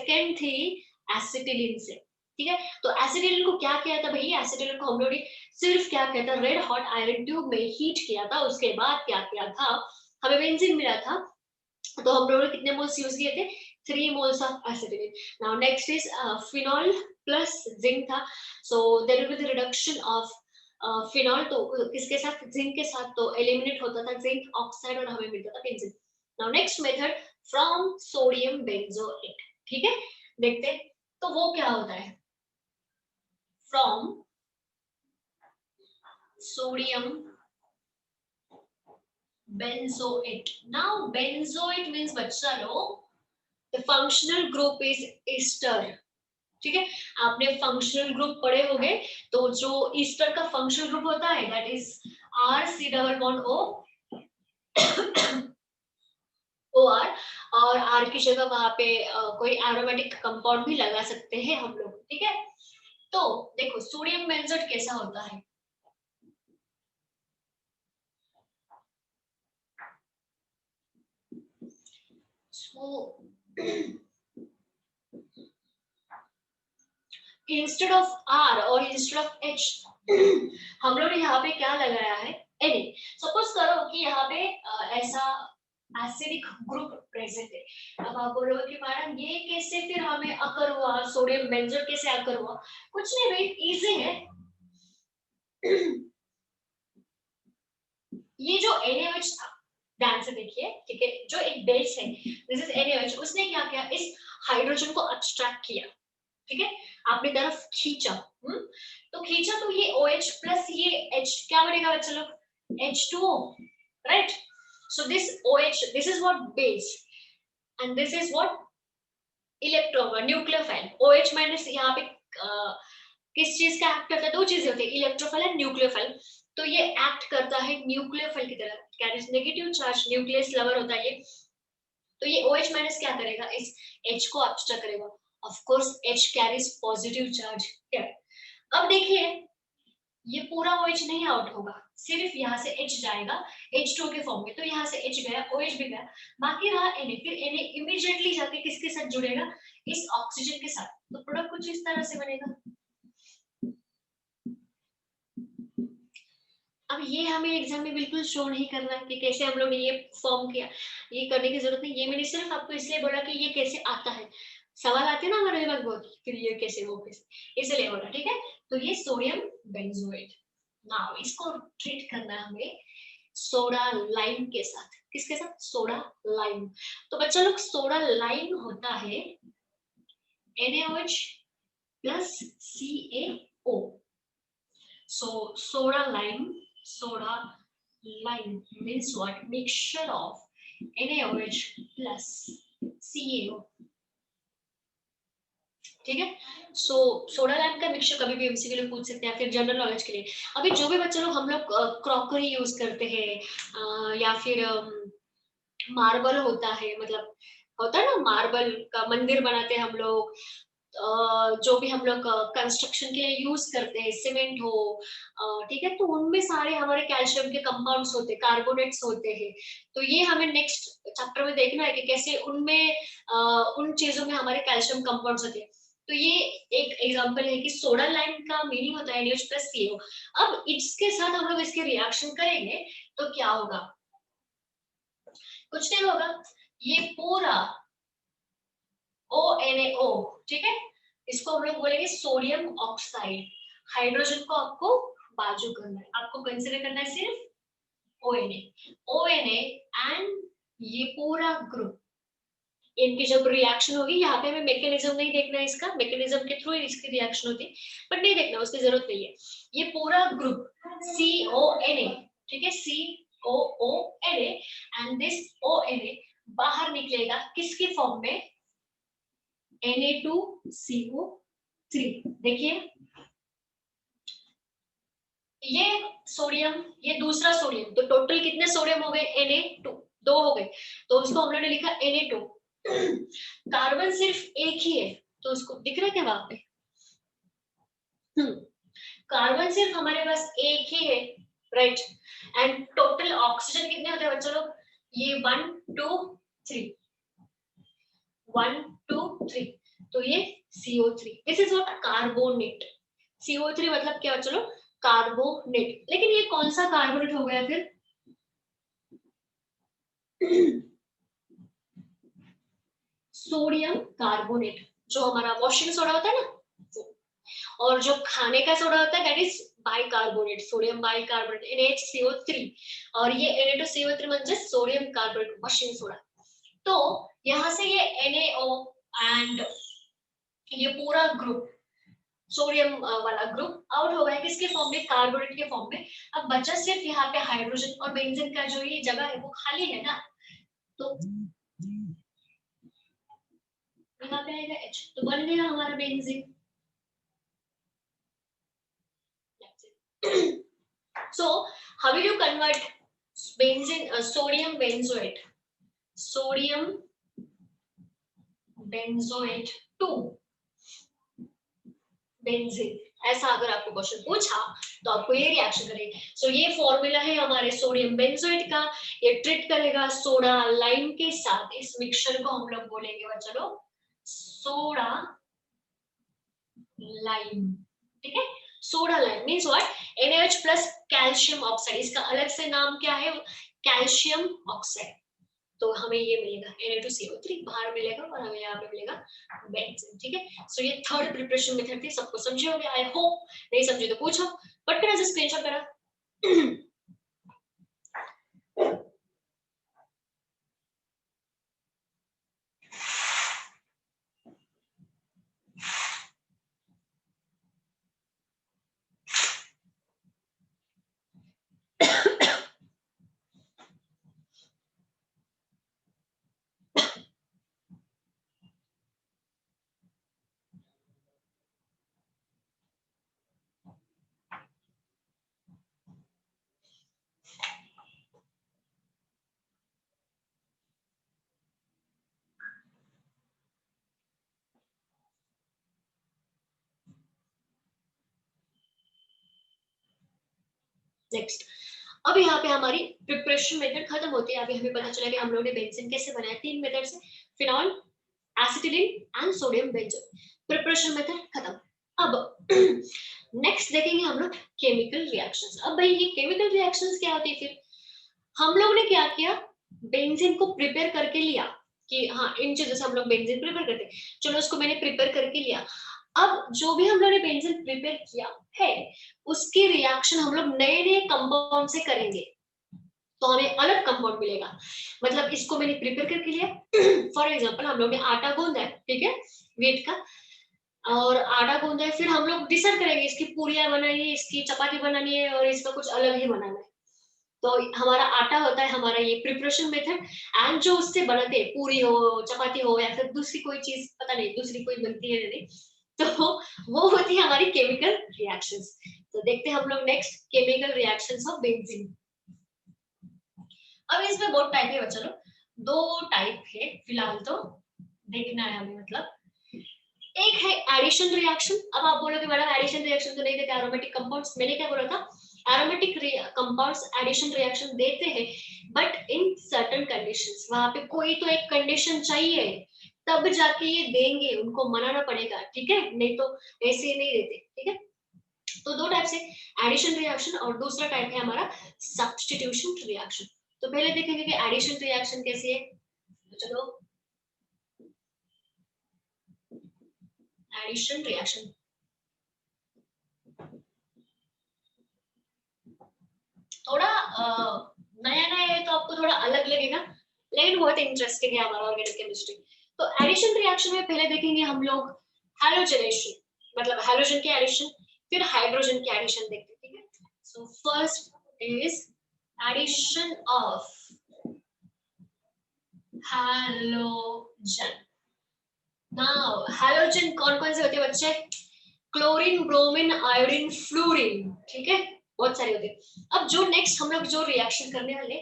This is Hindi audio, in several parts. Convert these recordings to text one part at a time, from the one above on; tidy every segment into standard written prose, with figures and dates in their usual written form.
सेकेंड थी एसिटिलीन से, ठीक है। तो एसिटिलीन को क्या किया था भाई, एसिटिलीन को हम लोगों ने सिर्फ क्या किया था, रेड हॉट आयरन ट्यूब में हीट किया था, उसके बाद क्या किया था, हमें बेंजीन मिला था, तो हम लोगों ने कितने मोल्स यूज किए थे, 3 moles of acetylene. Now next is phenol plus zinc था, so there will be the reduction of phenol, तो किसके साथ, जिंक के साथ, तो एलिमिनेट होता था जिंक ऑक्साइड और हमें मिलता था benzene. Now next method from sodium benzoate, ठीक है, देखते हैं तो वो क्या होता है, from sodium benzoate. Now benzoate means बच्चा लोग the functional group is ester, ठीक है। आपने फंक्शनल ग्रुप पढ़े होंगे, तो जो ईस्टर का फंक्शनल ग्रुप होता है that is R C double bond O O R, और आर की जगह वहां पे कोई एरोमेटिक कंपाउंड भी लगा सकते हैं हम लोग, ठीक है। तो देखो सोडियम बेंजोएट कैसा होता है, so इंस्टेड ऑफ आर और इंस्टेड ऑफ एच हम लोग ने यहाँ पे क्या लगाया है, Na। सपोज करो कि यहाँ पे ऐसा एसिडिक ग्रुप प्रेजेंट है, अब आप बोलोगे कि मैडम ये कैसे फिर हमें अकर हुआ, सोडियम बेंजोएट कैसे अकर हुआ, कुछ नहीं भाई, इजी है। ये जो NaOH था, ध्यान से देखिए, ठीक है, जो एक बेस है दिस इज NaOH, उसने क्या किया, इस हाइड्रोजन को अब्स्ट्रैक्ट किया, ठीक है, अपनी तरफ खींचा, तो खींचा तो ये OH प्लस ये H क्या बनेगा बच्चा लोग, H2O, right. So this OH, this is what base and this is what electron nucleophile. OH minus यहाँ पे किस चीज का एक्ट करता है, दो चीजें होती है, इलेक्ट्रोफाइल एंड न्यूक्लियोफाइल। तो ये एक्ट करता है न्यूक्लियोफाइल की तरह, carries negative charge, nucleus lover होता है ये, तो ये OH माइनस क्या करेगा, इस H को अब्स्ट्रैक्ट करेगा, of course H carries positive charge, अब देखिए ये पूरा OH नहीं आउट होगा, सिर्फ यहाँ से H जाएगा H2 के फॉर्म में, तो यहाँ से H गया, OH भी गया, बाकी रहा Na, फिर Na इमीडिएटली जाके किसके साथ जुड़ेगा, इस ऑक्सीजन के साथ, तो प्रोडक्ट कुछ इस तरह से बनेगा। अब ये हमें एग्जाम में बिल्कुल शो नहीं करना कि कैसे हम लोग ने ये फॉर्म किया, ये करने की जरूरत नहीं, ये मैंने सिर्फ आपको इसलिए बोला कि ये कैसे आता है, सवाल आते हैं ना हमारे दिमाग बहुत, फिर ये कैसे वो कैसे, इसलिए बोला, ठीक है। तो ये सोडियम बेंजोएट, नाउ इसको ट्रीट करना है हमें सोडा लाइम के साथ, किसके साथ, सोडा लाइम। तो बच्चा लोग सोडा लाइम होता है NaOH plus CaO, so soda lime means what, mixture of NaOH plus CaO, ठीक है। सो सोडा लाइम का मिक्सचर कभी भी एमसीक्यू के लिए पूछ सकते हैं, फिर जनरल नॉलेज के लिए। अभी जो भी बच्चे लोग हम लोग क्रॉकरी यूज करते हैं या फिर मार्बल होता है, मतलब होता है ना मार्बल का मंदिर बनाते हैं हम लोग, जो भी हम लोग कंस्ट्रक्शन के लिए यूज करते हैं, सीमेंट हो, ठीक है, तो उनमें सारे हमारे कैल्शियम के कंपाउंड्स होते हैं, कार्बोनेट्स होते हैं, तो ये हमें नेक्स्ट चैप्टर में देखना है कि कैसे उनमें उन चीजों में हमारे कैल्शियम कंपाउंड्स होते हैं। तो ये एक एग्जांपल है कि सोडा लाइम का मीनिंग होता है NaOH प्लस CaO। अब इसके साथ हम लोग इसके रिएक्शन करेंगे तो क्या होगा, कुछ नहीं होगा, ये पूरा ONaO, ठीक है, इसको हम लोग बोलेंगे सोडियम ऑक्साइड, हाइड्रोजन को आपको बाजू करना है, आपको कंसीडर करना है सिर्फ ONa एंड ये पूरा ग्रुप, इनकी जब रिएक्शन होगी, यहाँ पे हमें मैकेनिज्म नहीं देखना है, इसका मैकेनिज्म के थ्रू इसकी रिएक्शन होती है, बट नहीं देखना, उसकी जरूरत नहीं है। ये पूरा ग्रुप CONa, ठीक है, COONA एंड दिस ONA बाहर निकलेगा किसकी फॉर्म में, Na2CO3, देखिए ये सोडियम, ये दूसरा सोडियम, तो टोटल कितने सोडियम हो गए, Na2, 2 हो गए, तो उसको हम लोगों ने लिखा Na2। कार्बन सिर्फ एक ही है, तो उसको दिख रहा है क्या वहां पे, कार्बन सिर्फ हमारे पास एक ही है, राइट, एंड टोटल ऑक्सीजन कितने होते हैं बच्चों लोग, ये 1 2 3, 1 2 3, तो ये CO3, this is what carbonate. CO3 मतलब क्या, चलो कार्बोनेट। लेकिन ये कौन सा कार्बोनेट हो गया फिर? सोडियम कार्बोनेट, जो हमारा वॉशिंग सोडा होता है ना वो। और जो खाने का सोडा होता है that is bicarbonate, sodium bicarbonate NaHCO3। और ये Na2CO3 म्हणजे सोडियम कार्बोनेट वॉशिंग सोडा। तो यहाँ से ये NaO एंड ये पूरा ग्रुप सोडियम वाला ग्रुप आउट हो गया किसके फॉर्म में? कार्बोनेट के फॉर्म में। अब बचा सिर्फ यहाँ पे हाइड्रोजन और बेंजीन का जो ये जगह है वो खाली है ना, तो यहाँ पे आएगा H, तो बन गया हमारा benzene. So how will you convert benzene, sodium benzoate, sodium benzoate to benzene? ऐसा अगर आपको क्वेश्चन पूछा तो आपको ये रिएक्शन करेगी। सो ये फॉर्मूला है हमारे सोडियम बेंजोएट का, ये ट्रीट करेगा सोडा लाइम के साथ। इस मिक्सचर को हम लोग बोलेंगे बच्चों सोडा लाइम, ठीक है। Soda lime means what? NaOH plus calcium oxide, इसका अलग से नाम क्या है? Calcium oxide. तो हमें ये मिलेगा Na2CO3 बाहर मिलेगा और हमें यहाँ पे मिलेगा बेंजीन, ठीक है। सो ये थर्ड प्रिपरेशन मेथड थी, सबको समझे होंगे आई होप। नहीं समझे तो पूछो, बट करा स्क्रीनशॉट करा। नेक्स्ट, अब यहाँ पे हमारी प्रिपरेशन मेथड खत्म होती है। अभी हमें पता चला कि हम लोगों ने बेंजीन कैसे बनाया, तीन मेथड से, phenol, acetylene and sodium benzoate. Preparation method खत्म। अब नेक्स्ट देखेंगे हम लोग केमिकल रिएक्शंस। अब भाई ये केमिकल रिएक्शंस क्या होती है? फिर हम लोग ने क्या किया, बेंजीन को प्रिपेयर करके लिया कि हाँ इन चीजों से हम लोग बेंजीन प्रिपेयर करते, चलो उसको मैंने प्रिपेयर करके लिया। अब जो भी हम लोग ने बेंजीन प्रिपेयर किया है उसकी रिएक्शन हम लोग नए नए कंपाउंड से करेंगे, तो हमें अलग कंपाउंड मिलेगा। मतलब इसको मैंने प्रिपेयर करके लिया, फॉर एग्जांपल हम लोग ने आटा गूंदा है, ठीक है, व्हीट का, और आटा गूंदा है, फिर हम लोग डिसाइड करेंगे इसकी पूरियां बनानी है, इसकी चपाती बनानी है और इसका कुछ अलग ही बनाना है। तो हमारा आटा होता है हमारा ये प्रिपरेशन मेथड, एंड जो उससे बनाते हैं पूरी हो चपाती हो या फिर दूसरी कोई चीज, पता नहीं दूसरी कोई बनती है नहीं, तो वो होती है हमारी केमिकल रिएक्शंस। तो देखते हैं हम लोग next chemical reactions of benzene. अब इसमें बहुत टाइप है बच्चों, दो टाइप है फिलहाल तो देखना है हमें। मतलब एक है एडिशन रिएक्शन। अब आप बोलोगे मैडम एडिशन रिएक्शन तो नहीं देते एरोमेटिक कंपाउंड्स, मैंने क्या बोला था, एरोमेटिक कंपाउंड्स एडिशन रिएक्शन देते हैं बट इन सर्टेन कंडीशंस। वहां पे कोई तो एक कंडीशन चाहिए तब जाके ये देंगे, उनको मनाना पड़ेगा, ठीक है, नहीं तो ऐसे नहीं देते, ठीक है। तो दो टाइप से, एडिशन रिएक्शन और दूसरा टाइप है हमारा सब्स्टिट्यूशन रिएक्शन। तो पहले देखेंगे कि एडिशन रिएक्शन कैसी है। तो चलो एडिशन रिएक्शन, थोड़ा नया नया है तो आपको थोड़ा अलग लगेगा, लेकिन बहुत इंटरेस्टिंग है हमारा ऑर्गेनिक केमिस्ट्री। तो एडिशन रिएक्शन में पहले देखेंगे हम लोग हैलोजनेशन, मतलब हैलोजन के एडिशन, फिर हाइड्रोजन के एडिशन देखते हैं, ठीक है। So first is addition of halogen. Now halogen कौन कौन से होते हैं बच्चे? क्लोरीन, ब्रोमीन, आयोडीन, फ्लोरीन, ठीक है, बहुत सारे होते हैं। अब जो नेक्स्ट हम लोग जो रिएक्शन करने वाले,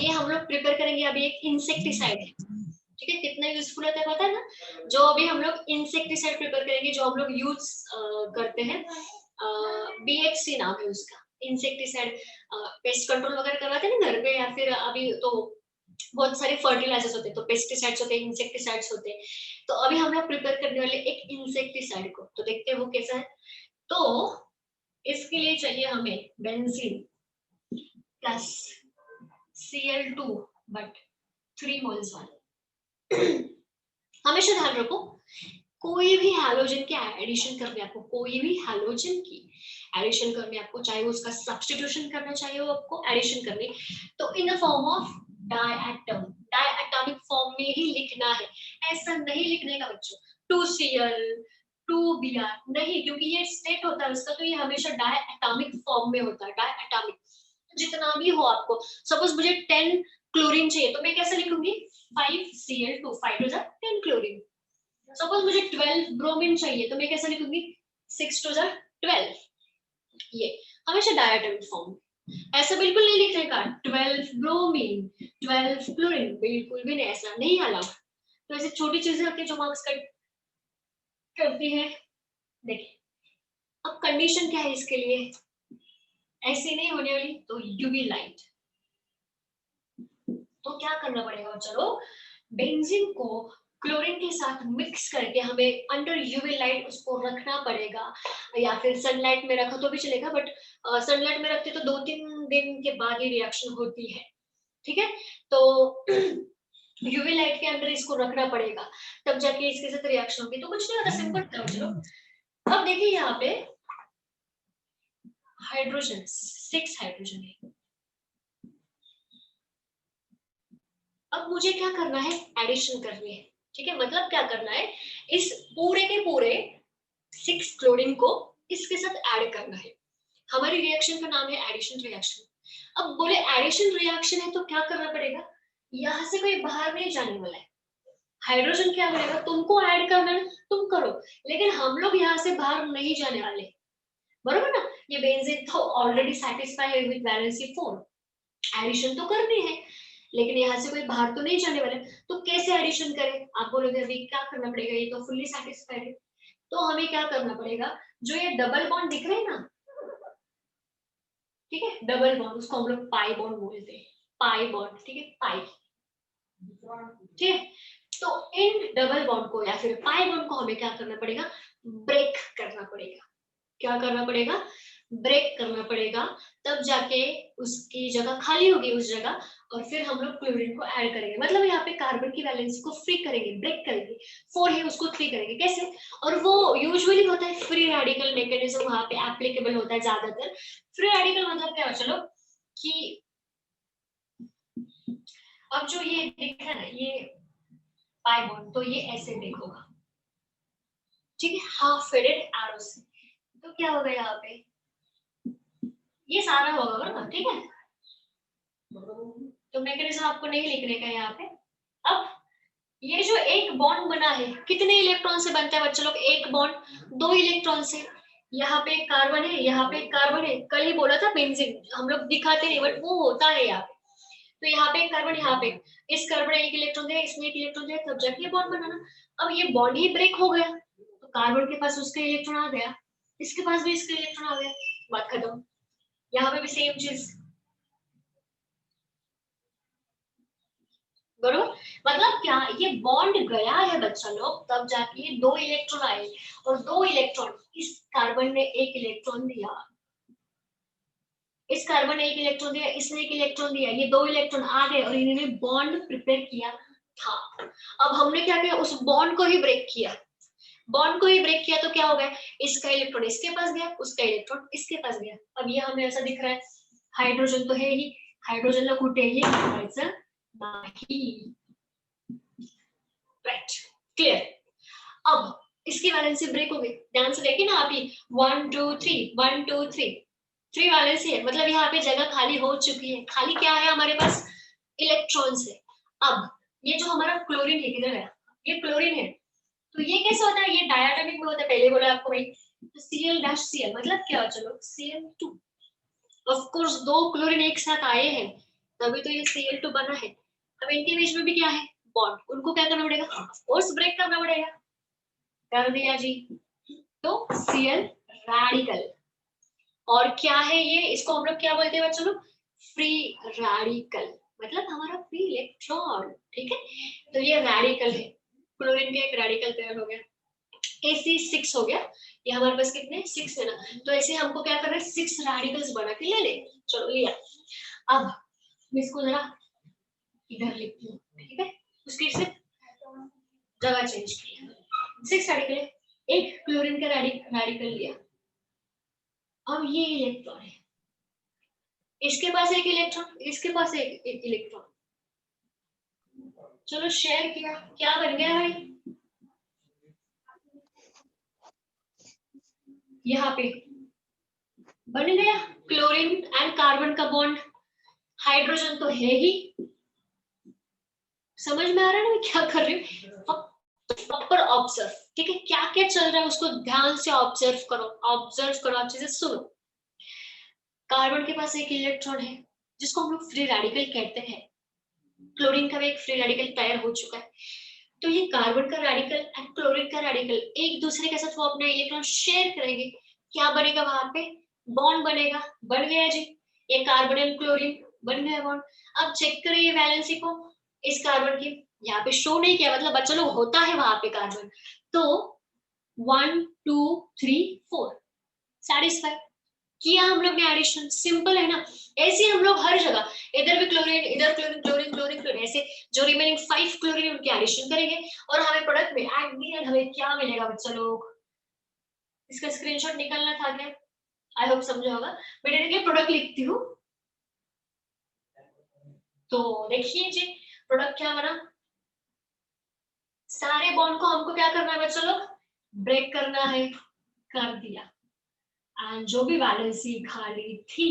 ये हम लोग प्रिपेयर करेंगे अभी एक इंसेक्टिसाइड है, ठीक है, कितना यूजफुल होता है पता है ना। जो अभी हम लोग इंसेक्टिसाइड प्रिपेयर करेंगे, जो हम लोग यूज करते हैं, BHC नाम है उसका, इंसेक्टिसाइड। पेस्ट कंट्रोल वगैरह करवाते हैं ना घर पे, या फिर अभी तो बहुत सारे फर्टिलाइजर्स होते हैं, तो पेस्टिसाइड्स होते हैं, इंसेक्टिसाइड्स होते हैं। तो अभी हम लोग प्रिपेयर करने वाले एक इंसेक्टिसाइड को, तो देखते हैं वो कैसा है। तो इसके लिए चाहिए हमें benzene plus Cl2 but 3 moles वाले। हमेशा ध्यान रखो, कोई भी हैलोजन के एडिशन करने आपको, कोई भी हैलोजन की एडिशन करने आपको, चाहे वो उसका सब्स्टिट्यूशन करना चाहिए वो आपको एडिशन करनी, तो in the form of diatom, diatomic form में ही लिखना है। ऐसा नहीं लिखने का बच्चों 2Cl 2Br नहीं, क्योंकि ये स्टेट होता है उसका, तो ये हमेशा डायएटॉमिक फॉर्म में होता है। डायएटॉमिक जितना भी हो आपको, सपोज मुझे 10 क्लोरीन चाहिए तो मैं कैसे लिखूंगी 5Cl2, 5 टू 10 क्लोरीन। सपोज मुझे 12 ब्रोमीन चाहिए तो मैं कैसे लिखूंगी 6 टू 12। ये हमेशा डायटोमिक फॉर्म, ऐसा बिल्कुल नहीं लिखने का 12 ब्रोमीन 12 क्लोरीन, बिल्कुल भी नहीं, ऐसा नहीं अलाउड। तो ऐसे छोटी चीजें होती है जो मार्क्स कट करती है। देखिए अब कंडीशन क्या है इसके लिए, ऐसी नहीं होने वाली, तो यूवी लाइट। तो क्या करना पड़ेगा, चलो बेंजीन को क्लोरीन के साथ मिक्स करके हमें अंडर यूवी लाइट उसको रखना पड़ेगा, या फिर सनलाइट में रखा तो भी चलेगा, बट सनलाइट में रखते तो 2-3 दिन के बाद ही रिएक्शन होती है, ठीक है। तो यूवी लाइट के अंदर इसको रखना पड़ेगा, तब जाके इसके साथ रिएक्शन होगी। तो कुछ नहीं होता, सिंपल था। चलो अब देखिए यहाँ पे हाइड्रोजन 6 हाइड्रोजन है। अब मुझे क्या करना है, एडिशन करनी है, ठीक है। मतलब क्या करना है, इस पूरे के पूरे 6 क्लोरीन को इसके साथ ऐड करना है। हमारी रिएक्शन का नाम है एडिशन रिएक्शन। अब बोले एडिशन रिएक्शन है तो क्या करना पड़ेगा, यहाँ से कोई बाहर नहीं जाने वाला है। हाइड्रोजन क्या बोलेगा, तुमको ऐड करना है तुम करो, लेकिन हम लोग यहाँ से बाहर नहीं जाने वाले, बरोबर ना। ये बेंजीन तो ऑलरेडी सेटिस्फाई है विद वैलेंसी 4, एडिशन तो करनी है, लेकिन यहाँ से कोई बाहर तो नहीं जाने वाले। तो कैसे एडिशन करें, आप बोलोगे अभी क्या करना पड़ेगा, ये तो फुल्ली सेटिस्फाइड है। तो हमें क्या करना पड़ेगा, जो ये डबल बॉन्ड दिख रहे हैं ना, ठीक है, डबल बॉन्ड, उसको हम लोग पाई बॉन्ड बोलते हैं, पाई बॉन्ड, ठीक है, पाई, ठीक है। तो इन डबल बॉन्ड को या फिर पाई बॉन्ड को हमें क्या करना पड़ेगा, ब्रेक करना पड़ेगा। क्या करना पड़ेगा, ब्रेक करना पड़ेगा, तब जाके उसकी जगह खाली होगी उस जगह, और फिर हम लोग क्लोरीन को ऐड करेंगे। मतलब यहाँ पे कार्बन की वैलेंसी को फ्री करेंगे, ब्रेक करेंगे, 4 है उसको 3 करेंगे। कैसे, और वो यूजुअली होता है फ्री रेडिकल मैकेनिज्म, वहां पे एप्लीकेबल होता है ज्यादातर। फ्री रेडिकल मतलब क्या है, चलो कि अब जो ये दिख रहा है ना, ये पाई बॉन्ड, तो ये ऐसे ब्रेक होगा, ठीक है, हाफ फेडेड एरो से। तो क्या होगा यहाँ पे, ये सारा होगा बराबर, ठीक है। तो मैकेनिज्म आपको नहीं लिखने का यहाँ पे। अब ये जो एक बॉन्ड बना है, कितने इलेक्ट्रॉन से बनता है बच्चे लोग, एक बॉन्ड 2 इलेक्ट्रॉन से। यहाँ पे एक कार्बन है, यहाँ पे एक कार्बन है, कल ही बोला था बेंजीन, हम लोग दिखाते नहीं बट वो होता है यहाँ पे। तो यहाँ पे एक कार्बन, यहाँ पे इस कार्बन एक इलेक्ट्रॉन दिया, इसमें एक इलेक्ट्रॉन दिया, तब जाके ये बॉन्ड बनाना। अब ये बॉन्ड ही ब्रेक हो गया, तो कार्बन के पास उसका इलेक्ट्रॉन आ गया, इसके पास भी इसका इलेक्ट्रॉन आ गया, बात खत्म। यहाँ पे भी सेम चीज, बरोबर। मतलब क्या, ये बॉन्ड गया है बच्चा लोग, तब जाके ये 2 इलेक्ट्रॉन आए, और 2 इलेक्ट्रॉन, इस कार्बन ने एक इलेक्ट्रॉन दिया, इस कार्बन ने एक इलेक्ट्रॉन दिया, इसने एक इलेक्ट्रॉन दिया, ये 2 इलेक्ट्रॉन आ गए और इन्होंने बॉन्ड प्रिपेयर किया था। अब हमने क्या किया, उस बॉन्ड को ही ब्रेक किया, बॉन्ड को ही ब्रेक किया, तो क्या हो गया, इसका इलेक्ट्रॉन इसके पास गया, उसका इलेक्ट्रॉन इसके पास गया। अब ये हमें ऐसा दिख रहा है, हाइड्रोजन तो है ही, हाइड्रोजन कुठेही ठेवायचं नाही, राइट, क्लियर। अब इसकी वैलेंसी ब्रेक हो गई, ध्यान से देखिए ना आप ही, 1 2 3 1 2 3 3 वैलेंसी है, मतलब यहाँ पे जगह खाली हो चुकी है। खाली क्या है हमारे पास, इलेक्ट्रॉन्स है। अब ये जो हमारा क्लोरीन है, किधर है, ये क्लोरीन है, तो ये कैसे होता है, ये डायटोमिक में होता है, पहले बोला आपको भाई। तो Cl-Cl मतलब क्या हो, चलो Cl2, ऑफ कोर्स 2 क्लोरीन एक साथ आए हैं, तभी तो ये Cl2 बना है। अब इनके बीच में भी क्या है, बॉन्ड, उनको क्या करना पड़ेगा, ऑफ कोर्स ब्रेक करना पड़ेगा, कर दिया जी। तो Cl रैडिकल, और क्या है ये, इसको हम लोग क्या बोलते हैं बच्चों लोग, फ्री रैडिकल, मतलब हमारा फ्री इलेक्ट्रॉन, ठीक है। तो ये रेडिकल है, क्लोरीन का एक रेडिकल तैयार हो गया, AC6 हो गया। ये हमारे पास कितने 6 है ना, तो ऐसे हमको क्या करना है 6 रेडिकल्स बना के ले ले। चलो लिया। अब मैं इसको जरा इधर लिखती हूँ, ठीक है। उसकी से जगह चेंज किया, 6 रेडिकल है, एक क्लोरीन का रेडिकल लिया। अब ये इलेक्ट्रॉन है, इसके पास एक इलेक्ट्रॉन, इसके पास एक इलेक्ट्रॉन। चलो शेयर किया, क्या बन गया भाई, यहाँ पे बन गया क्लोरीन एंड कार्बन का बॉन्ड। हाइड्रोजन तो है ही, समझ में आ रहा है ना मैं क्या कर रही हूँ। प्रॉपर ऑब्जर्व, ठीक है, क्या क्या चल रहा है उसको ध्यान से ऑब्जर्व करो, ऑब्जर्व करो, अच्छे से सुनो। कार्बन के पास एक इलेक्ट्रॉन है जिसको हम लोग फ्री रेडिकल कहते हैं, क्लोरीन का भी एक फ्री रेडिकल तैयार हो चुका है। तो ये कार्बन का रेडिकल एंड क्लोरीन का रेडिकल एक दूसरे के साथ वो अपना इलेक्ट्रॉन शेयर करेंगे, क्या बनेगा वहां पे, बॉन्ड बनेगा। बन गया जी, ये कार्बन एंड क्लोरीन बन गया बॉन्ड। अब चेक करिए वैलेंसी को, इस कार्बन की यहाँ पे शो नहीं किया, मतलब बच्चा लोग होता है वहां पे कार्बन। तो 1 2 3 4 सेटिस्फाई किया हम लोग ने एडिशन, सिंपल है ना। ऐसे हम लोग हर जगह इधर भी क्लोरीन, इधर क्लोरीन क्लोरीन क्लोरीन क्लोरीन, ऐसे जो रिमेनिंग 5 क्लोरीन उनके एडिशन करेंगे और हमें प्रोडक्ट में एट द एंड हमें क्या मिलेगा बच्चा लोग। इसका स्क्रीनशॉट निकालना था क्या, आई होप समझा होगा। मैं डायरेक्टली प्रोडक्ट लिखती हूँ, तो देखिए जी प्रोडक्ट क्या बना। सारे बॉन्ड को हमको क्या करना है बच्चा लोग, ब्रेक करना है, कर दिया। एंड जो भी वैलेंसी खाली थी,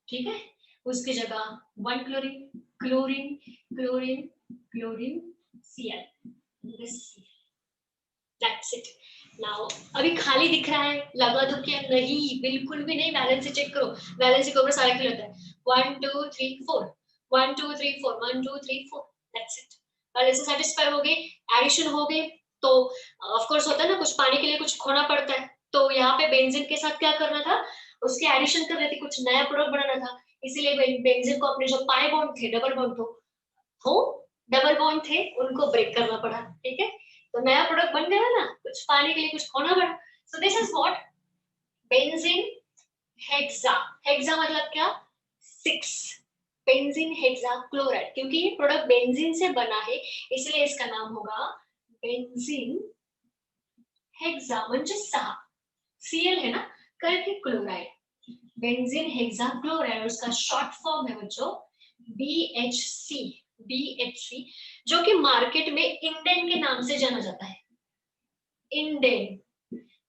ठीक है, उसकी जगह 1 chlorine chlorine chlorine chlorine Cl, that's it. Now अभी खाली दिख रहा है, लगा दो क्या, नहीं बिल्कुल भी नहीं, वैलेंसी चेक करो, वैलेंसी के ऊपर सारा क्लियर होता है। 1 2 3 4 1 2 3 4 1 2 3 4, दैट्स इट। वैलेंसी सेटिस्फाई हो गई, एडिशन हो गई। तो ऑफ कोर्स होता है ना, कुछ पाने के लिए कुछ खोना पड़ता है, तो यहाँ पे बेंजीन के साथ क्या करना था, उसके एडिशन कर रहे थे, कुछ नया प्रोडक्ट बनाना था। इसीलिए बेंजीन को अपने जो पाई बॉन्ड थे, डबल बॉन्ड हो डबल बॉन्ड थे, उनको ब्रेक करना पड़ा, ठीक है। तो नया प्रोडक्ट बन गया ना, कुछ पाने के लिए कुछ खोना पड़ा। So this is what benzene hexa. Hexa मतलब क्या, 6 बेंजीन हेक्सा क्लोराइड, क्योंकि ये प्रोडक्ट बेंजीन से बना है इसलिए इसका नाम होगा बेंजीन हेक्सा, म्हणजे 6 Cl है ना, करके क्लोराइड, बेंजीन हेक्सा क्लोराइड, उसका शॉर्ट फॉर्म है बच्चों BHC। BHC जो कि मार्केट में इंडेन के नाम से जाना जाता है, इंडेन,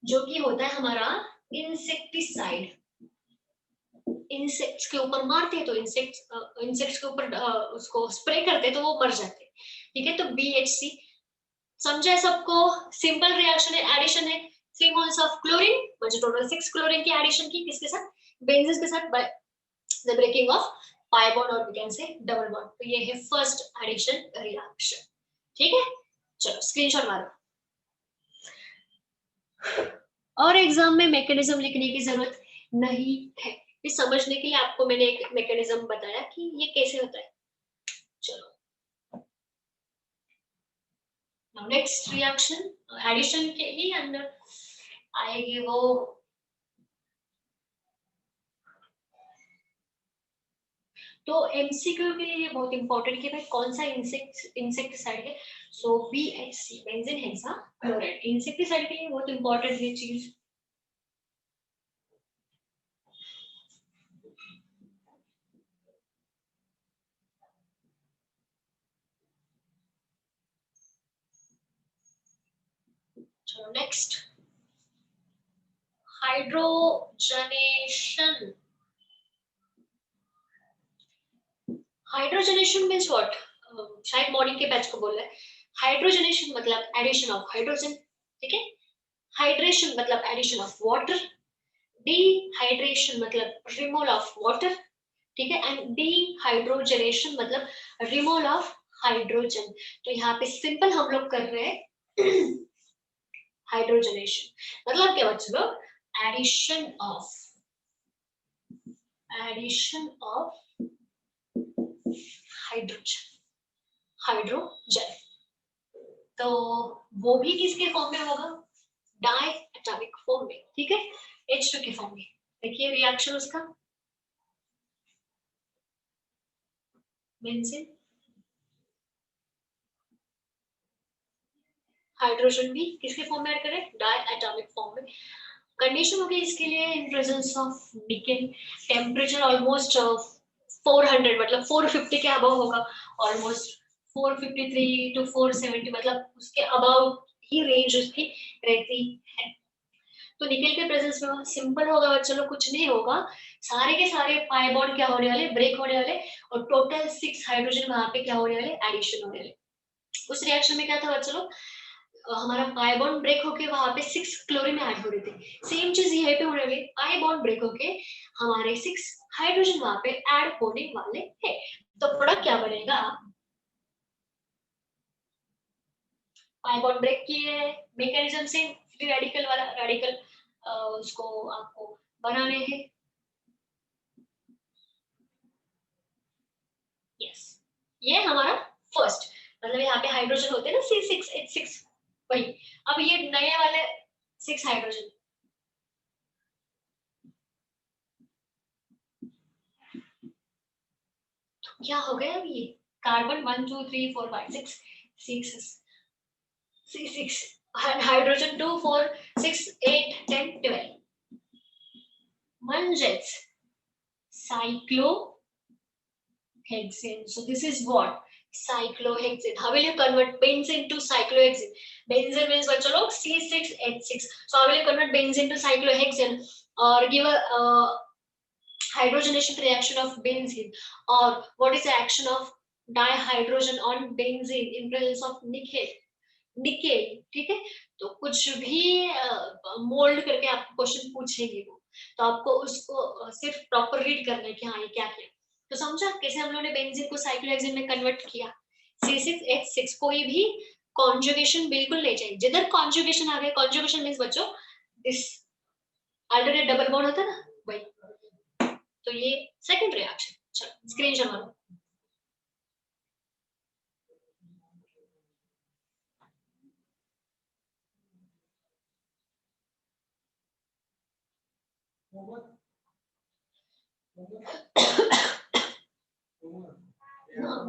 जो कि होता है हमारा इंसेक्टिसाइड। इंसेक्ट्स के ऊपर मारते हैं तो इंसेक्ट्स के ऊपर उसको स्प्रे करते हैं तो वो मर जाते हैं, ठीक है। तो BHC समझा है सबको, सिंपल रिएक्शन है, एडिशन है। 3 मोल्स ऑफ क्लोरीन, म्हणजे टोटल 6 क्लोरीन की एडिशन की किसके साथ, बेंजीन के साथ, by the breaking of pi bond और we can say double bond. तो ये है फर्स्ट एडिशन रिएक्शन, ठीक है। चलो स्क्रीनशॉट मारो। और एग्जाम में मैकेनिज्म लिखने की जरूरत नहीं है, ये समझने के लिए आपको मैंने एक मैकेनिज्म बताया कि ये कैसे होता है। चलो नाउ नेक्स्ट रिएक्शन, एडिशन के ही अंदर आएगी वो, तो एमसीक्यू के लिए ये बहुत इंपॉर्टेंट कि भाई कौन सा इंसेक्टिसाइड है। सो BHC benzene hexa chloride insecticide के लिए बहुत इंपॉर्टेंट है चीज। चलो next, hydrogenation. Hydrogenation means what, शायद मॉर्निंग के बैच को बोल रहा है। हाइड्रोजनेशन मतलब एडिशन ऑफ हाइड्रोजन, ठीक है। हाइड्रेशन मतलब एडिशन ऑफ वाटर, डिहाइड्रेशन मतलब रिमूवल ऑफ वाटर, ठीक है। एंड डिहाइड्रोजनेशन मतलब रिमूवल ऑफ हाइड्रोजन। तो यहाँ पे सिंपल हम लोग कर रहे हैं हाइड्रोजनेशन मतलब क्या बच्चों लोग, एडिशन ऑफ हाइड्रोजन, तो वो भी किसके फॉर्म में होगा, डाई एटॉमिक फॉर्म में, ठीक है, H2 के फॉर्म में। देखिए रिएक्शन उसका, बेंजीन, हाइड्रोजन भी किसके फॉर्म में ऐड करें, डाई एटॉमिक फॉर्म में। कंडीशन होगी इसके लिए in presence of nickel, temperature almost 400 मतलब 450 के अबव होगा, ऑलमोस्ट 453 टू 470 मतलब उसके अबव ही रेंज उसकी रहती है। तो निकेल के प्रेजेंस में सिंपल होगा बच्चों लोग, कुछ नहीं होगा, सारे के सारे पाई बॉन्ड क्या होने वाले, ब्रेक होने वाले, और टोटल 6 हाइड्रोजन वहां पे क्या होने वाले, एडिशन होने वाले। उस रिएक्शन में क्या था बच्चों लोग, हमारा पाई बॉन्ड ब्रेक होके वहां पे 6 क्लोरीन ऐड हो रहे थे, सेम चीज यहाँ पे होने वाली, पाई बॉन्ड ब्रेक होके हमारे 6 हाइड्रोजन वहां पे ऐड होने वाले हैं। तो प्रोडक्ट क्या बनेगा, पाई बॉन्ड ब्रेक किए मैकेनिज्म से फ्री रेडिकल वाला रेडिकल उसको आपको बनाने हैं। यस, ये हमारा फर्स्ट, मतलब यहाँ पे हाइड्रोजन होते हैं ना C6H6 वही। अब ये नए वाले 6 हाइड्रोजन, क्या हो गया, अब ये कार्बन 1 2 3 4 5 6 6 C6, हाइड्रोजन 2 4 6 8 10 12, म्हणजेच cyclohexane. So this is what cyclohexane. How will you convert benzene to cyclohexane? Benzene means बच्चों लोग C6H6. So how will you convert benzene to cyclohexane or give a hydrogenation reaction of benzene, or what is the action of dihydrogen on benzene in presence of nickel? Nickel, ठीक है, तो कुछ भी मोल्ड करके आपको क्वेश्चन पूछेगी वो, तो आपको उसको सिर्फ प्रॉपर रीड करना है कि हाँ ये क्या किया। तो समझा कैसे हम लोगों ने बेंजीन को साइक्लोहेक्सेन में कन्वर्ट किया। C6H6 कोई भी कॉन्जुगेशन बिल्कुल नहीं चाहिए, जिधर कॉन्जुगेशन आ गया, कॉन्जुगेशन मींस बच्चों दिस अल्टरनेट डबल बॉन्ड होता है ना वही, तो ये सेकंड रिएक्शन। चलो स्क्रीनशॉट मारो।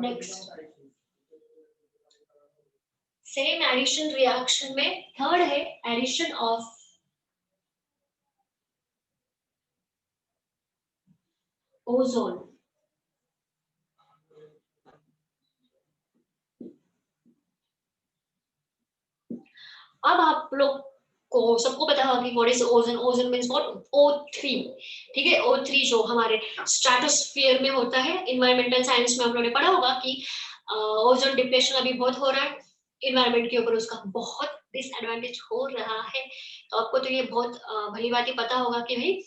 नेक्स्ट सेम एडिशन रिएक्शन में थर्ड है एडिशन ऑफ ओजोन। अब आप लोग को सबको पता होगा कि what is ozone, ozone means what, O3, ठीक है, O3 जो हमारे स्ट्रेटोस्फीयर में होता है। इन्वायरमेंटल साइंस में हम लोगों ने पढ़ा होगा कि ओजोन डिप्लेशन अभी बहुत हो रहा है, इन्वायरमेंट के ऊपर उसका बहुत डिसएडवांटेज हो रहा है। तो आपको तो ये बहुत भली बात ही पता होगा कि भाई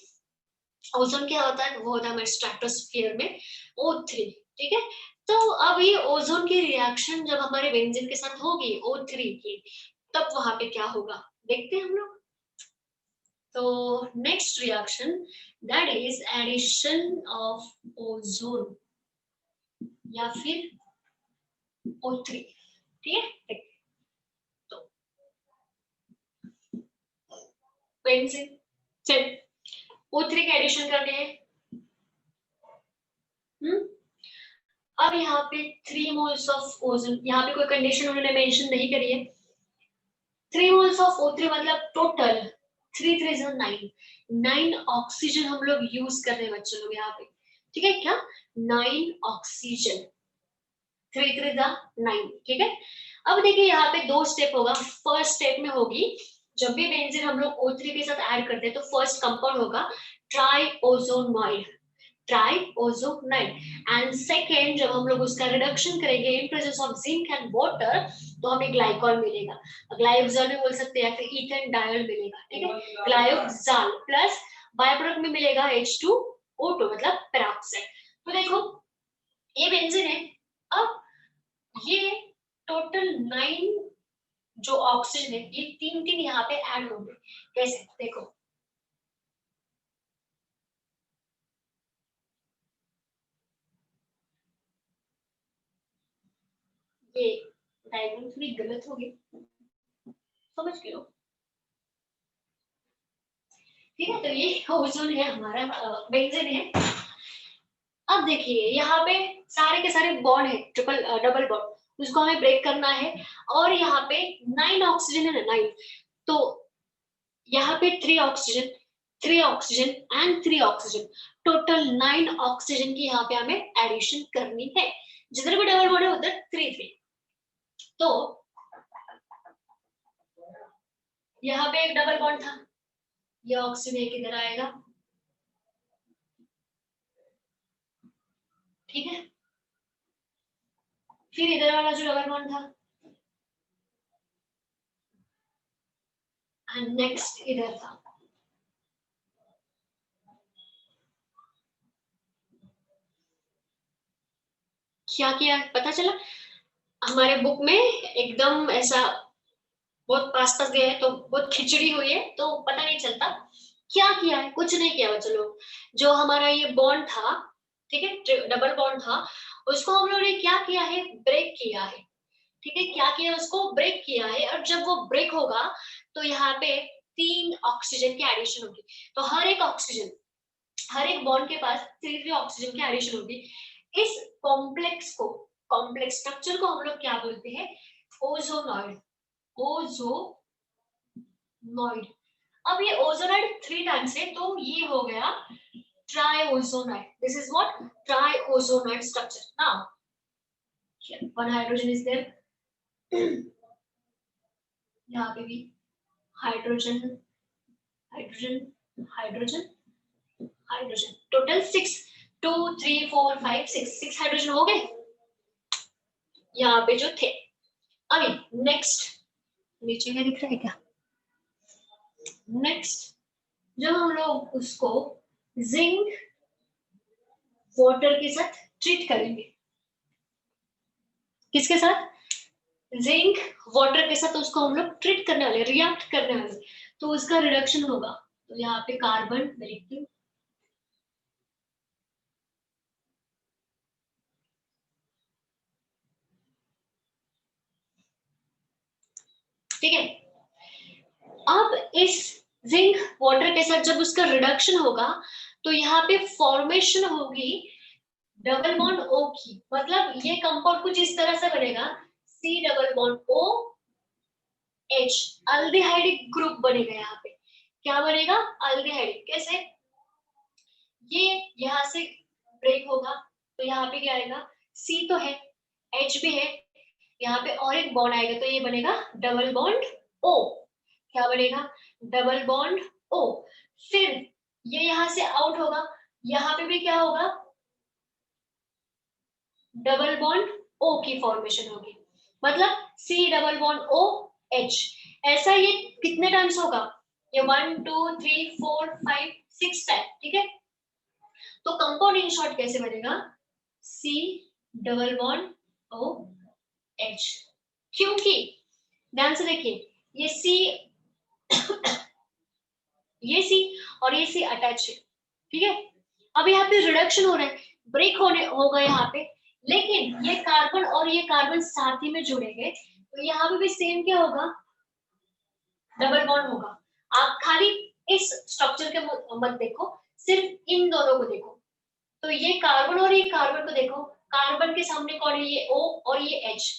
ओजोन क्या होता है, वो होता है हमारे स्ट्रेटोस्फीयर में O3, ठीक है। तो अब ये ओजोन की रिएक्शन जब हमारे बेंजीन के साथ होगी O3 की, तब वहां पे क्या होगा देखते हैं हम लोग। तो next reaction that is addition of ozone या फिर O3, ठीक है। तो बेंजीन चल O3 का एडिशन करते हैं। अब यहाँ पे 3 मोल्स ऑफ ओजोन, यहाँ पे कोई कंडीशन उन्होंने मेंशन नहीं करी है। 3 मोल्स ऑफ O3 मतलब टोटल 3 3 9, 9 ऑक्सीजन हम लोग यूज कर रहे हैं बच्चों लोग यहाँ पे, ठीक है क्या, 9 ऑक्सीजन, 3 3 9, ठीक है। अब देखिए यहाँ पे 2 स्टेप होगा। फर्स्ट स्टेप में होगी जब भी बेंजीन हम लोग O3 के साथ ऐड करते हैं तो फर्स्ट कंपाउंड होगा ट्राइओजोनाइड, ट्राइओजोनाइड, एंड सेकेंड जब हम लोग उसका रिडक्शन करेंगे in presence of zinc and water तो हमें ग्लाइकॉल मिलेगा, ग्लाइकोजॉल भी बोल सकते हैं या फिर ईथेन डायल मिलेगा, ठीक है, ग्लाइकोजॉल प्लस बाय प्रोडक्ट में मिलेगा H2O2 मतलब पेरोक्साइड। तो देखो ये बेंजीन है। अब ये टोटल 9 जो ऑक्सीजन है ये 3 3 यहाँ पे ऐड होंगे, कैसे देखो, ये डायग्राम थोड़ी गलत हो गई, समझ गए हो? ठीक है, तो ये ओजोन है हमारा, बेंजीन है। अब देखिए यहाँ पे सारे के सारे बॉन्ड है, ट्रिपल डबल बॉन्ड, उसको हमें ब्रेक करना है। और यहाँ पे 9 ऑक्सीजन है ना, 9, तो यहाँ पे 3 oxygen, 3 oxygen and 3 oxygen, total 9 oxygen की यहाँ पे हमें एडिशन करनी है। जिधर भी डबल बॉन्ड है उधर 3 3। तो यहाँ पे एक डबल बॉन्ड था, ये ऑक्सीजन एक इधर आएगा, ठीक है। फिर इधर वाला जो डबल बॉन्ड था, एंड नेक्स्ट इधर था। क्या किया पता चला? हमारे बुक में एकदम ऐसा बहुत पास पास गया है, तो बहुत खिचड़ी हुई है, तो पता नहीं चलता क्या किया है। कुछ नहीं किया बच्चों लोग, जो हमारा ये बॉन्ड था, ठीक है, डबल बॉन्ड था, उसको हम लोग ने क्या किया है, ब्रेक किया है। ठीक है, क्या किया, उसको ब्रेक किया है। और जब वो ब्रेक होगा तो यहाँ पे 3 ऑक्सीजन की एडिशन होगी। तो हर एक ऑक्सीजन, हर एक बॉन्ड के पास 3 ऑक्सीजन की एडिशन होगी। इस कॉम्प्लेक्स को, कॉम्प्लेक्स स्ट्रक्चर को हम लोग क्या बोलते हैं, ओजोनॉइड, ओजोनॉइड। अब ये ओजोनॉइड 3 टाइम्स है, तो ये हो गया triozonide. This is what, triozonide structure. Now one hydrogen is there, यहाँ पे भी hydrogen, hydrogen, hydrogen, hydrogen, total 6, 2 3 4 5 6 hydrogen हो गए यहाँ पे जो थे। अभी नेक्स्ट, नीचे क्या दिख रहा है क्या? नेक्स्ट जब हम लोग उसको जिंक वाटर के साथ ट्रीट करेंगे, किसके साथ, जिंक वाटर के साथ उसको हम लोग ट्रीट करने वाले, रिएक्ट करने वाले, तो उसका रिडक्शन होगा। तो यहाँ पे कार्बन लिखती हूँ, ठीक है। अब इस जिंक वाटर के साथ जब उसका रिडक्शन होगा तो यहाँ पे फॉर्मेशन होगी डबल बॉन्ड ओ की। मतलब ये कंपाउंड कुछ इस तरह से बनेगा, C double bond O H, aldehydic group बनेगा। यहाँ पे क्या बनेगा, अल्डिहाइडिक। कैसे, ये यहाँ से ब्रेक होगा तो यहाँ पे क्या आएगा, सी तो है, एच भी है, यहाँ पे और एक बॉन्ड आएगा, तो ये बनेगा डबल बॉन्ड ओ। क्या बनेगा, डबल बॉन्ड ओ। फिर ये यहाँ से आउट होगा, यहाँ पे भी क्या होगा, डबल बॉन्ड ओ की फॉर्मेशन होगी। मतलब C double bond O H. ऐसा ये कितने टाइम्स होगा, ये 1 2 3 4 5 6 टाइम, ठीक है। तो कंपाउंड इन शॉर्ट कैसे बनेगा, C double bond O H. क्योंकि ध्यान से देखिए, ये सी ये सी और ये सी अटैच है, ठीक है। अब यहाँ पे रिडक्शन हो रहा है, ब्रेक होने होगा यहाँ पे, लेकिन ये कार्बन और ये कार्बन साथ ही में जुड़ेंगे, तो यहाँ पे भी सेम क्या होगा, डबल बॉन्ड होगा। आप खाली इस स्ट्रक्चर के मत देखो, सिर्फ इन दोनों को देखो। तो ये कार्बन और ये कार्बन को देखो, कार्बन के सामने कौन है, ये O और ये H।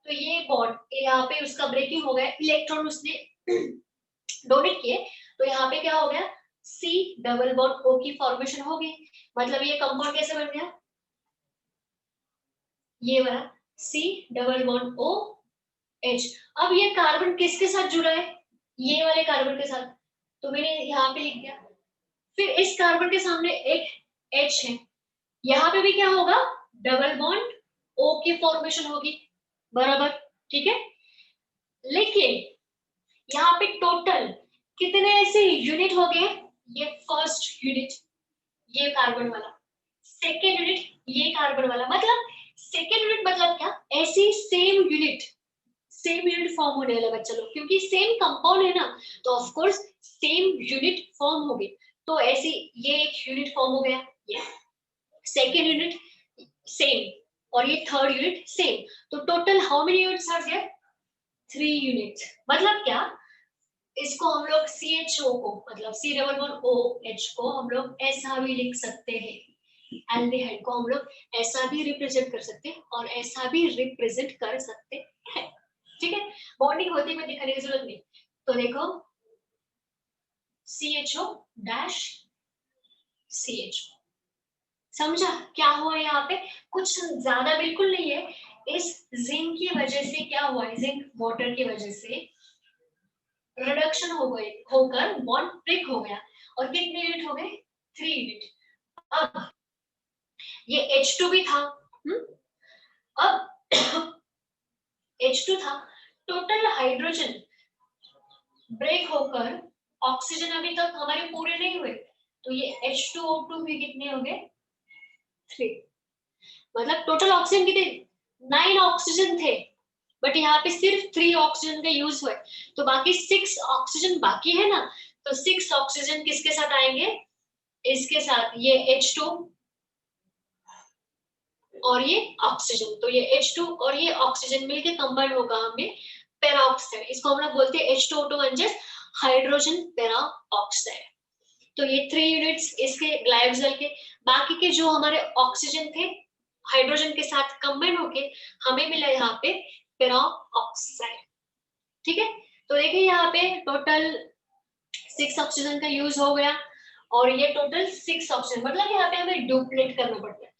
तो ये बॉन्ड यहाँ पे उसका ब्रेकिंग हो गया, इलेक्ट्रॉन उसने डोनेट किए, तो यहाँ पे क्या हो गया, C डबल बॉन्ड O की फॉर्मेशन हो गई। मतलब ये कंपाउंड कैसे बन गया, ये वाला C double bond O H। अब ये कार्बन किसके साथ जुड़ा है, ये वाले कार्बन के साथ, तो मैंने यहाँ पे लिख दिया। फिर इस कार्बन के सामने एक H है, यहाँ पे भी क्या होगा, डबल बॉन्ड O की फॉर्मेशन होगी, बराबर, ठीक है। लेकिन यहाँ पे टोटल कितने ऐसे यूनिट हो गए, ये फर्स्ट यूनिट ये कार्बन वाला, सेकेंड यूनिट ये कार्बन वाला। मतलब सेकेंड यूनिट मतलब क्या, ऐसी same unit, same unit form होने वाला बच्चा लोग, क्योंकि सेम कंपाउंड है ना, तो of course same unit form हो गई। तो ऐसी ये एक यूनिट फॉर्म हो गया, ये सेकेंड यूनिट सेम, और ये थर्ड यूनिट सेम, तो total how many units are there? 3 units. मतलब क्या, इसको हम लोग CHO को मतलब C=OH को हम लोग ऐसा भी लिख सकते हैं, एल्डिहाइड को हम लोग ऐसा भी रिप्रेजेंट कर सकते हैं और ऐसा भी रिप्रेजेंट कर सकते हैं, ठीक है। बॉन्डिंग होती है दिखाने की जरूरत नहीं। तो देखो CHO डैश CHO, समझा क्या हुआ यहाँ पे? कुछ ज्यादा बिल्कुल नहीं है, इस जिंक की वजह से क्या हुआ है, जिंक वाटर की वजह से रिडक्शन हो गई, होकर बॉन्ड ब्रेक हो गया, और कितने यूनिट हो गए? 3 यूनिट। अब ये H2 भी था, अब H2 था, टोटल हाइड्रोजन ब्रेक होकर ऑक्सीजन अभी तक हमारे पूरे नहीं हुए, तो ये H2O2 भी कितने हो गए? 3। मतलब टोटल ऑक्सीजन कितने? 9 ऑक्सीजन थे, बट यहाँ पे सिर्फ 3 ऑक्सीजन का यूज हुआ है, तो बाकी 6 ऑक्सीजन बाकी है ना, तो 6 ऑक्सीजन किसके साथ आएंगे? इसके साथ, ये H2 और ये ऑक्सीजन, तो ये H2 और ये ऑक्सीजन मिलके कंबाइन होगा हमें पेरोक्साइड, इसको हम लोग बोलते हैं H2O2 हाइड्रोजन पेरोक्साइड। तो ये 3 यूनिट्स इसके ग्लाइकोजल के, बाकी के जो हमारे ऑक्सीजन थे हाइड्रोजन के साथ कंबाइन होके हमें मिला यहाँ पे पेरोक्साइड, ठीक है। तो देखिए यहाँ पे टोटल 6 ऑक्सीजन का यूज हो गया, और ये टोटल 6 ऑक्सीजन, मतलब यहाँ पे हमें डुप्लेट करना पड़ता है,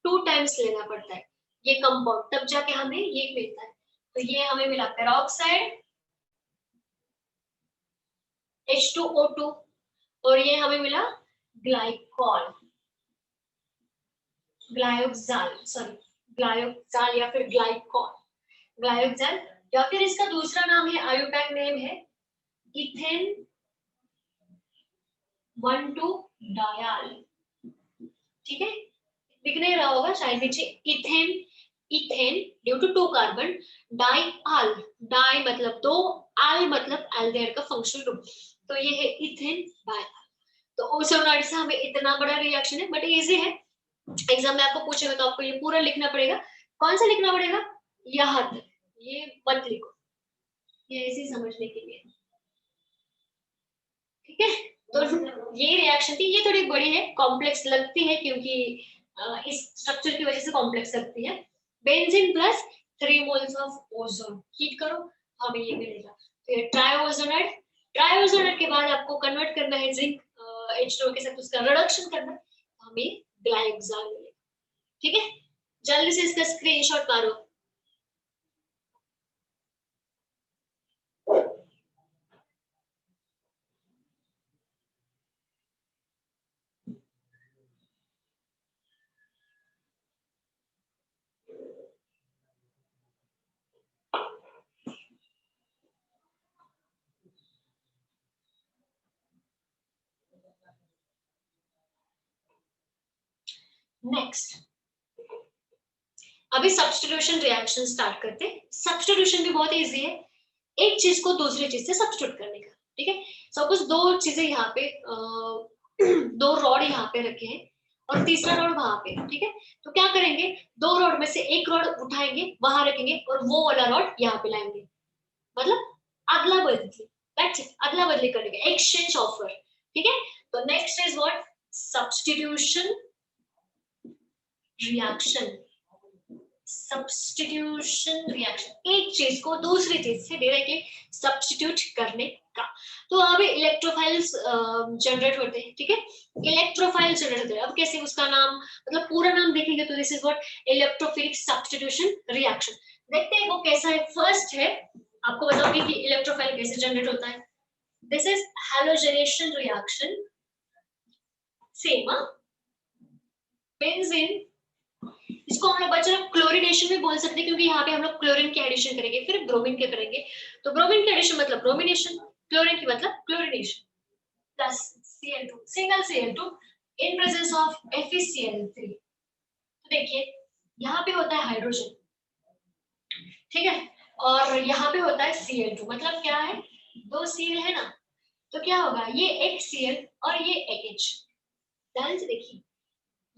2 टाइम्स लेना पड़ता है ये कंपाउंड, तब जाके हमें ये मिलता है। तो ये हमें मिला पेरोक्साइड H2O2, और ये हमें मिला ग्लाइकॉल, ग्लायोक्साल, सॉरी ग्लायोक्साल या फिर ग्लाइकॉल, ग्लायोक्साल, या फिर इसका दूसरा नाम है, आयुपैक नेम है इथेन 1,2 डायल, ठीक है। दिख नहीं रहा होगा शायद नीचे, ethane, ethane due to 2 carbon, di ol, di मतलब 2, आल मतलब एल्डिहाइड का फंक्शनल ग्रुप, तो ये है इथेन डाई। तो ओसोनाइड से हमें इतना बड़ा रिएक्शन है, बट इजी है, एग्जाम में आपको पूछेगा तो आपको ये पूरा लिखना पड़ेगा। कौन सा लिखना पड़ेगा? यहाँ तक, ये मत लिखो, ये ऐसे समझने के लिए, ठीक है। तो ये रिएक्शन थी, ये थोड़ी बड़ी है, कॉम्प्लेक्स लगती है क्योंकि इस स्ट्रक्चर की वजह से कॉम्प्लेक्स लगती है। Benzene plus 3 moles of ozone, heat करो हमें ये मिलेगा, तो ये ट्राइओजोनाइड, ट्राइओजोनाइड के बाद आपको कन्वर्ट करना है जिंक H2O के साथ, उसका रिडक्शन करना है, हमें ग्लाइकोजाल मिलेगा, ठीक है। जल्दी से इसका स्क्रीनशॉट मारो। नेक्स्ट, अभी सब्स्टिट्यूशन रिएक्शन स्टार्ट करते हैं। सब्स्टिट्यूशन भी बहुत इजी है, एक चीज को दूसरी चीज से सब्स्टिट्यूट करने का, ठीक है। सपोज 2 चीजें यहाँ पे 2 रॉड यहाँ पे रखे हैं और तीसरा रॉड वहां पे, ठीक है। तो क्या करेंगे, 2 रॉड में से एक रॉड उठाएंगे वहां रखेंगे और वो वाला रॉड यहाँ पे लाएंगे, मतलब अदला बदली, दैट्स इट, अदला बदली करने का, एक्सचेंज ऑफर, ठीक है। तो next is what? Substitution reaction, substitution reaction, एक चीज को दूसरी चीज से डायरेक्टली सब्स्टिट्यूट करने का। तो वहां पे इलेक्ट्रोफाइल्स जनरेट होते हैं, ठीक है, इलेक्ट्रोफाइल जनरेट होते हैं। अब कैसे, उसका नाम मतलब पूरा नाम देखेंगे तो this is what electrophilic substitution reaction. देखते हैं वो कैसा है। फर्स्ट है, आपको बताऊंगी कि इलेक्ट्रोफाइल कैसे जनरेट होता है। This is halogenation reaction, same benzene, इसको हम लोग बच्चों क्लोरीनेशन भी बोल सकते हैं, क्योंकि यहाँ पे हम लोग क्लोरीन के एडिशन करेंगे, फिर ब्रोमीन के करेंगे, तो ब्रोमीन के एडिशन मतलब ब्रोमिनेशन, क्लोरीन की मतलब chlorination, plus Cl2, single Cl2 in presence of FeCl3। तो देखिए यहाँ पे होता है हाइड्रोजन, ठीक है, और यहाँ पे होता है Cl2, मतलब क्या है, 2 Cl है ना, तो क्या होगा, ये एक Cl और ये एक H, ध्यान से देखिए,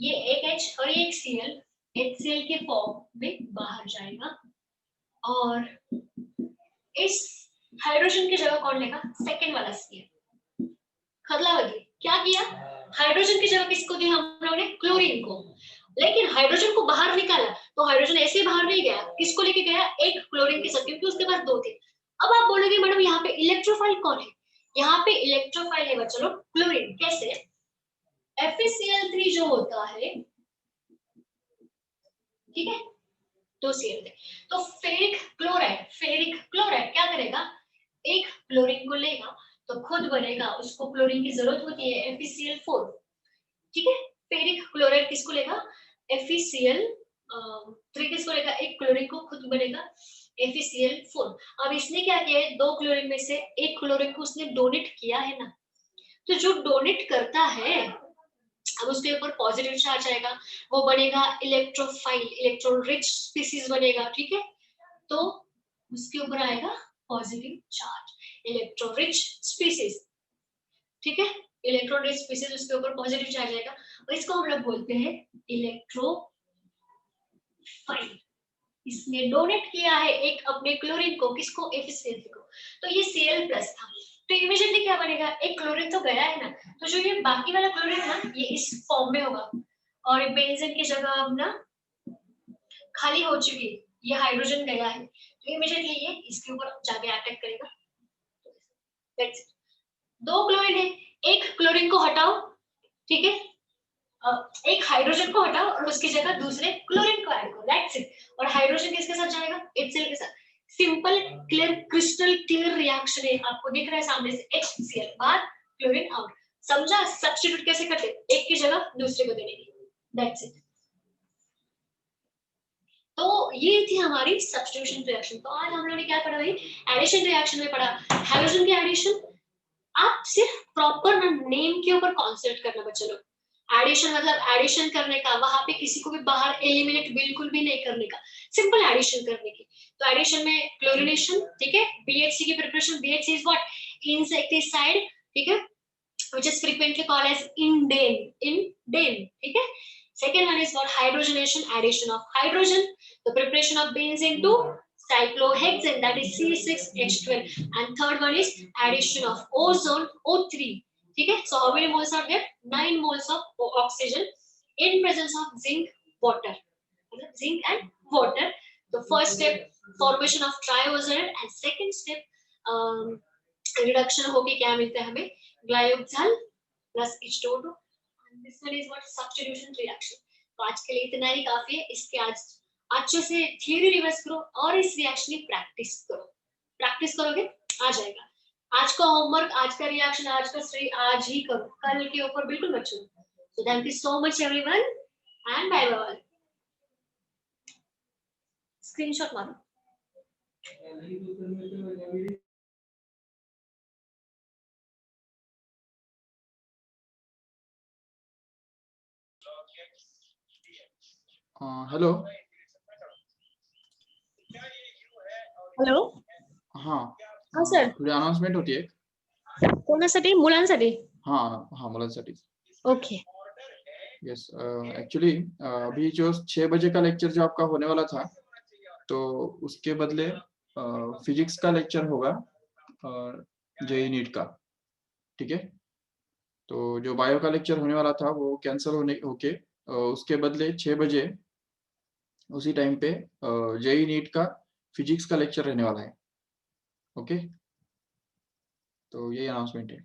ये एक H और ये एक Cl, HCl के फॉर्म में बाहर जाएगा और इस हाइड्रोजन की जगह कौन लेगा? सेकेंड वाला Cl। खतलावती क्या किया? हाइड्रोजन की जगह किसको दी हम लोगों ने? क्लोरीन को। लेकिन हाइड्रोजन को बाहर निकाला तो हाइड्रोजन ऐसे बाहर नहीं गया, किसको लेके गया? एक क्लोरीन के साथ, क्योंकि उसके पास दो थे। अब आप बोलोगे मैडम यहाँ पे इलेक्ट्रोफाइल कौन है? यहाँ पे इलेक्ट्रोफाइल है बच्चों लोग क्लोरीन। कैसे? FeCl3 जो होता है, ठीक है, तो Cl तो फेरिक क्लोराइड क्या करेगा? एक क्लोरीन को लेगा तो खुद बनेगा, उसको क्लोरीन की जरूरत होती है FeCl4, ठीक है। फेरिक क्लोराइड किसको लेगा? FeCl3 किसको लेगा? एक क्लोरीन को खुद बनेगा FeCl4। अब इसने क्या किया है? दो क्लोरीन में से एक क्लोरीन को उसने डोनेट किया है ना, तो जो डोनेट करता है अब उसके ऊपर पॉजिटिव चार्ज आएगा, वो बनेगा इलेक्ट्रोफाइल, इलेक्ट्रॉन रिच स्पीसीज बनेगा, ठीक है। तो उसके ऊपर आएगा positive charge, electron rich species, ठीक है। इलेक्ट्रॉन रिच स्पीसीज उसके ऊपर पॉजिटिव चार्ज आएगा और इसको हम लोग बोलते हैं इलेक्ट्रोफाइल। इसने डोनेट किया है एक अपने क्लोरीन को, किसको? FeCl को। तो ये Cl+ था, तो इमीडिएटली क्या बनेगा? एक क्लोरीन तो गया है ना, तो जो ये बाकी वाला क्लोरीन है ना, ये इस फॉर्म में होगा और बेंजीन की जगह अब ना खाली हो चुकी है, ये हाइड्रोजन गया है, तो इमीडिएटली ये इसके ऊपर जाके अटैक करेगा। That's it. दो क्लोरीन है, एक क्लोरीन को हटाओ, ठीक है, एक हाइड्रोजन को हटाओ और उसकी जगह दूसरे क्लोरीन को ऐड करो, दैट्स इट। और हाइड्रोजन किसके साथ जाएगा? HCl के साथ। Simple clear crystal clear reaction है, आपको दिख रहा है सामने से, HCl बाहर क्लोरीन आउट। समझा सब्स्टिट्यूट कैसे करते? एक की जगह दूसरे को देने की, दैट्स इट। तो ये थी हमारी सब्स्टिट्यूशन रिएक्शन। तो आज हम लोगों ने क्या पढ़ा भाई? एडिशन रिएक्शन में पढ़ा हाइड्रोजन के एडिशन। आप सिर्फ प्रॉपर नेम के ऊपर कॉन्सेंट्रेट करना बच्चों लोग। एडिशन मतलब एडिशन करने का, वहां पे किसी को भी बाहर एलिमिनेट बिल्कुल भी नहीं करने का, सिंपल एडिशन करने की। तो एडिशन में क्लोरीनेशन, ठीक है, BHC की preparation. BHC is what? Insecticide, ठीक है, which is frequently called as indane, ठीक है। Second one is what? Hydrogenation, addition of hydrogen, the preparation of benzene to cyclohexane, that is C6H12, and third one is addition of ozone, O3, ठीक है। So how many moles are there? 9 moles of oxygen in presence of zinc, water, zinc and water. The first step formation of triazole and second step reduction होके क्या मिलता है हमें? Glyoxal plus H2O2। This one is what? Substitution reaction. तो आज के लिए इतना ही काफी है। इसके आज अच्छे से थियरी रिवाइज करो और इस रिएक्शन की प्रैक्टिस करो। प्रैक्टिस करोगे आ जाएगा। आज का होमवर्क, आज का रिएक्शन, आज का स्टडी आज ही करो, कल के ऊपर बिल्कुल मत छोड़ो। So thank you so much everyone and bye bye. Screenshot मारो। हेलो। हॅलो हाँ हा सर, थोडी अनाउन्समेंट होती एक. कोणासाठी? मुलांसाठी? हाँ हाँ मुलांसाठी. ओके यस एक्चुअली अभी जो 6 बजे का लेक्चर जो आपका होने वाला था, तो उसके बदले फिजिक्स का लेक्चर होगा JEE नीट का, ठीक है। तो जो बायो का लेक्चर होने वाला था वो कैंसिल होके उसके बदले 6 बजे उसी टाइम पे JEE नीट का फिजिक्स का लेक्चर रहने वाला है, ओके। तो यही अनाउंसमेंट है।